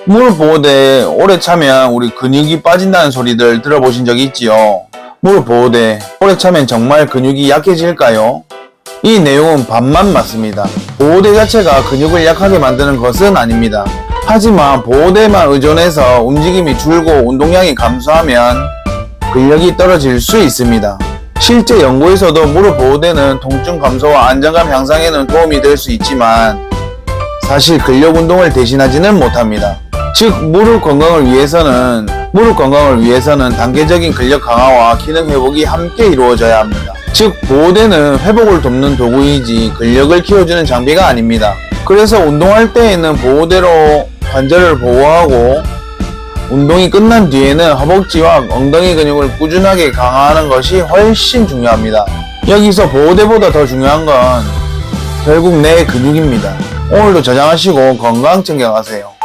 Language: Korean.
무릎 보호대에 오래 차면 우리 근육이 빠진다는 소리들 들어보신 적 있지요? 무릎 보호대 오래 차면 정말 근육이 약해질까요? 이 내용은 반만 맞습니다. 보호대 자체가 근육을 약하게 만드는 것은 아닙니다. 하지만 보호대만 의존해서 움직임이 줄고 운동량이 감소하면 근력이 떨어질 수 있습니다. 실제 연구에서도 무릎 보호대는 통증 감소와 안정감 향상에는 도움이 될 수 있지만 사실 근력 운동을 대신하지는 못합니다. 즉 무릎 건강을 위해서는 단계적인 근력 강화와 기능 회복이 함께 이루어져야 합니다. 즉 보호대는 회복을 돕는 도구이지 근력을 키워주는 장비가 아닙니다. 그래서 운동할 때에는 보호대로 관절을 보호하고 운동이 끝난 뒤에는 허벅지와 엉덩이 근육을 꾸준하게 강화하는 것이 훨씬 중요합니다. 여기서 보호대보다 더 중요한 건 결국 내 근육입니다. 오늘도 저장하시고 건강 챙겨가세요.